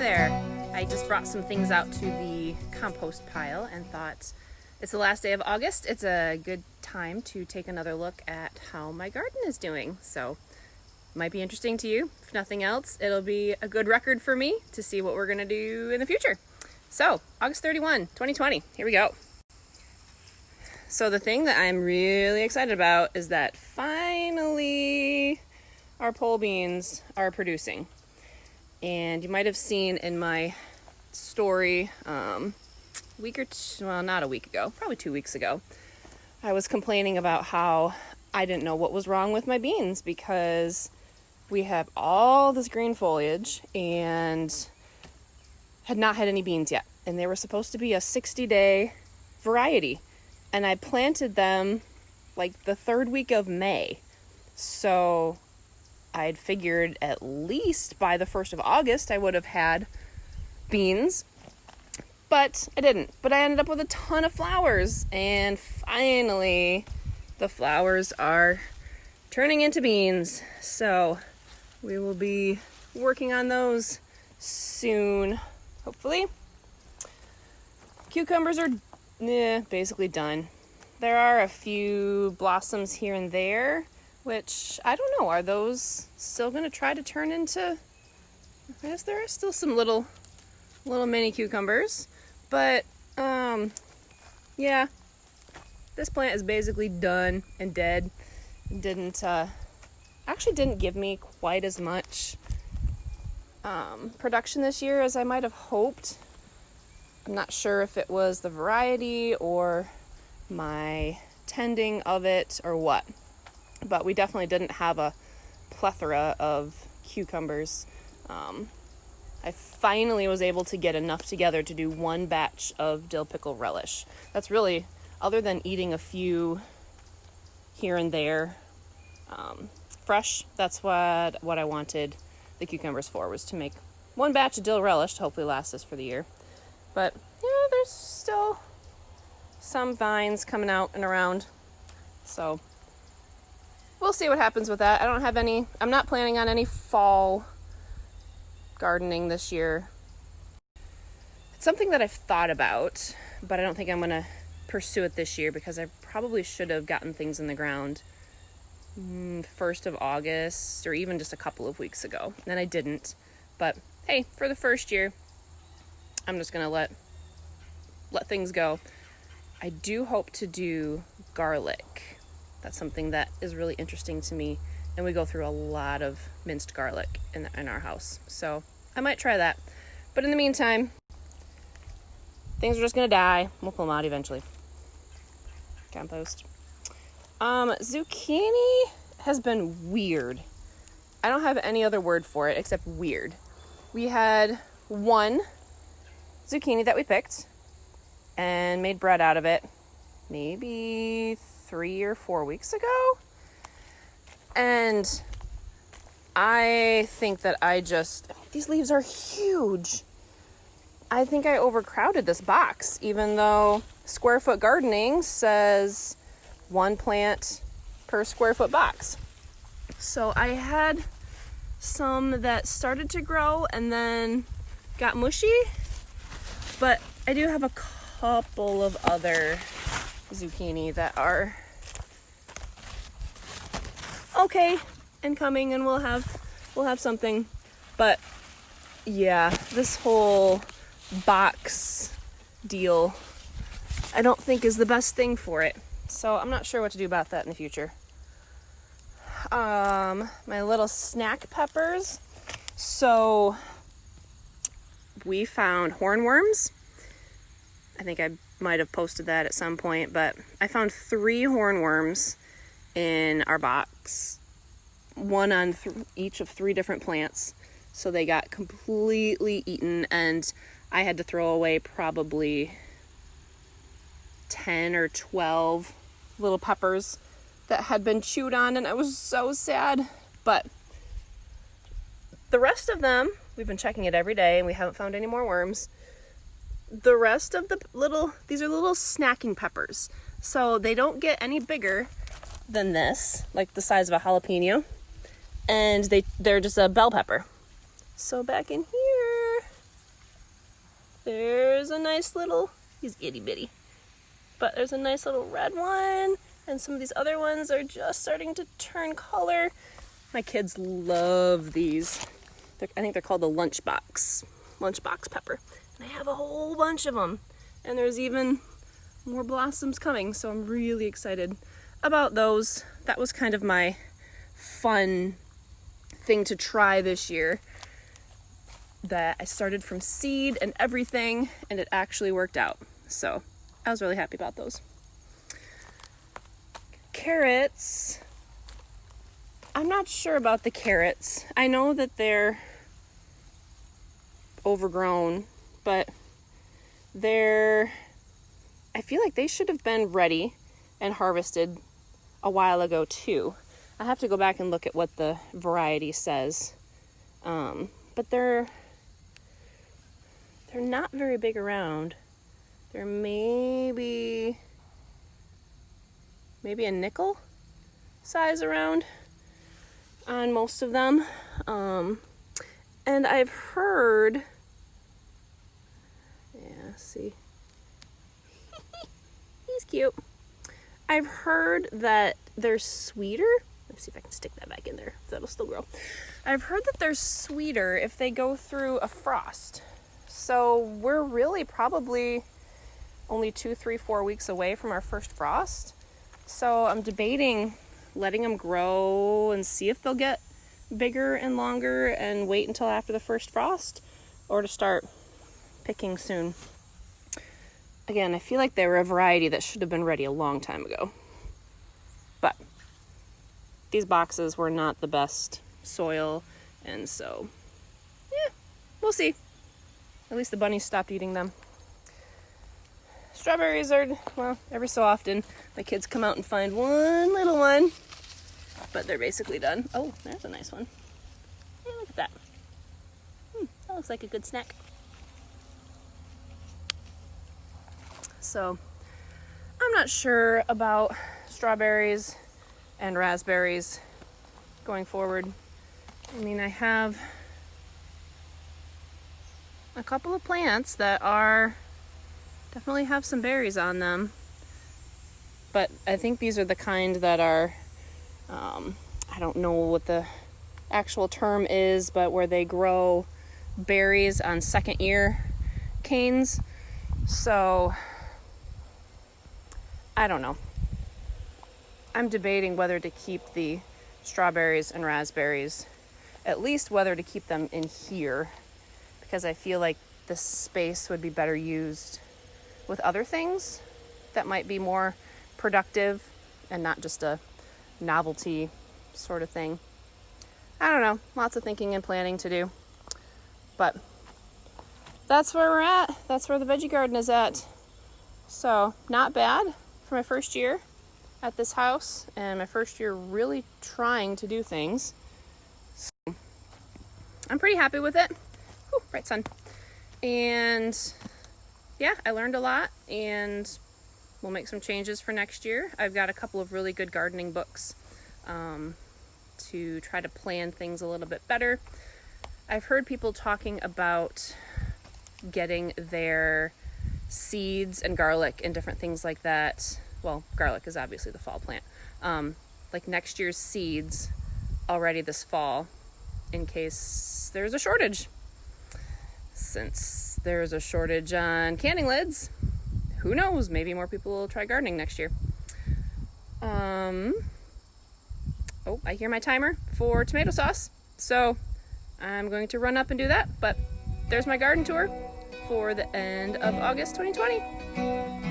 there. I just brought some things out to the compost pile and thought it's the last day of August. It's a good time to take another look at how my garden is doing. So it might be interesting to you. If nothing else, it'll be a good record for me to see what we're gonna do in the future. So August 31, 2020, here we go. So the thing that I'm really excited about is that finally our pole beans are producing. And you might have seen in my story not a week ago, probably 2 weeks ago, I was complaining about how I didn't know what was wrong with my beans because we have all this green foliage and had not had any beans yet. And they were supposed to be a 60-day variety. And I planted them like the third week of May. So I'd figured at least by the 1st of August I would have had beans, but I didn't. But I ended up with a ton of flowers, and finally the flowers are turning into beans. So we will be working on those soon, hopefully. Cucumbers are basically done. There are a few blossoms here and there, which, I don't know, are those still going to try to turn into, I guess there are still some little mini cucumbers, but, yeah, this plant is basically done and dead. Actually didn't give me quite as much, production this year as I might have hoped. I'm not sure if it was the variety or my tending of it or what. But we definitely didn't have a plethora of cucumbers. I finally was able to get enough together to do one batch of dill pickle relish. That's really, other than eating a few here and there, fresh, that's what I wanted the cucumbers for, was to make one batch of dill relish to hopefully last us for the year. But yeah, there's still some vines coming out and around. So we'll see what happens with that. I'm not planning on any fall gardening this year. It's something that I've thought about, but I don't think I'm going to pursue it this year because I probably should have gotten things in the ground 1st of August or even just a couple of weeks ago. And I didn't. But hey, for the first year, I'm just going to let things go. I do hope to do garlic. That's something that is really interesting to me, and we go through a lot of minced garlic in our house. So I might try that. But in the meantime, things are just going to die. We'll pull them out eventually. Compost. Zucchini has been weird. I don't have any other word for it except weird. We had one zucchini that we picked and made bread out of it maybe 3 or 4 weeks ago. And I think that these leaves are huge. I think I overcrowded this box, even though square foot gardening says 1 plant per square foot box. So I had some that started to grow and then got mushy, but I do have a couple of other zucchini that are okay and coming, and we'll have something. But yeah, this whole box deal I don't think is the best thing for it. So I'm not sure what to do about that in the future. My little snack peppers. So we found hornworms. I think I might have posted that at some point, but I found 3 hornworms in our box, one on each of 3 different plants. So they got completely eaten, and I had to throw away probably 10 or 12 little peppers that had been chewed on, and I was so sad. But the rest of them, we've been checking it every day and we haven't found any more worms. The rest of these are little snacking peppers. So they don't get any bigger than this, like the size of a jalapeno. And they're just a bell pepper. So back in here, there's a nice little, he's itty bitty, but there's a nice little red one, and some of these other ones are just starting to turn color. My kids love these. I think they're called the lunchbox pepper. And I have a whole bunch of them. And there's even more blossoms coming, so I'm really excited about those. That was kind of my fun thing to try this year. That I started from seed and everything, and it actually worked out. So I was really happy about those. Carrots. I'm not sure about the carrots. I know that they're overgrown, but I feel like they should have been ready and harvested a while ago too. I have to go back and look at what the variety says. But they're not very big around. They're maybe a nickel size around on most of them. And I've heard, see, he's cute. I've heard that they're sweeter. Let's see if I can stick that back in there, if that'll still grow. I've heard that they're sweeter if they go through a frost. So we're really probably only 2, 3, 4 weeks away from our first frost. So I'm debating letting them grow and see if they'll get bigger and longer and wait until after the first frost, or to start picking soon. Again, I feel like they were a variety that should have been ready a long time ago. But these boxes were not the best soil, and so, yeah, we'll see. At least the bunnies stopped eating them. Strawberries are, well, every so often, my kids come out and find one little one, but they're basically done. Oh, there's a nice one. Hey, look at that. That looks like a good snack. So, I'm not sure about strawberries and raspberries going forward. I mean, I have a couple of plants that definitely have some berries on them, but I think these are the kind that are, I don't know what the actual term is, but where they grow berries on second year canes. So I don't know. I'm debating whether to keep the strawberries and raspberries, at least whether to keep them in here, because I feel like this space would be better used with other things that might be more productive and not just a novelty sort of thing. I don't know. Lots of thinking and planning to do. But that's where we're at. That's where the veggie garden is at. So, not bad for my first year at this house, and my first year really trying to do things. So, I'm pretty happy with it. Whew, right, sun. And yeah, I learned a lot, and we'll make some changes for next year. I've got a couple of really good gardening books to try to plan things a little bit better. I've heard people talking about getting their seeds and garlic and different things like that. Well, garlic is obviously the fall plant. Like next year's seeds already this fall in case there's a shortage. Since there's a shortage on canning lids, who knows? Maybe more people will try gardening next year. Oh, I hear my timer for tomato sauce. So I'm going to run up and do that. But there's my garden tour for the end of August 2020.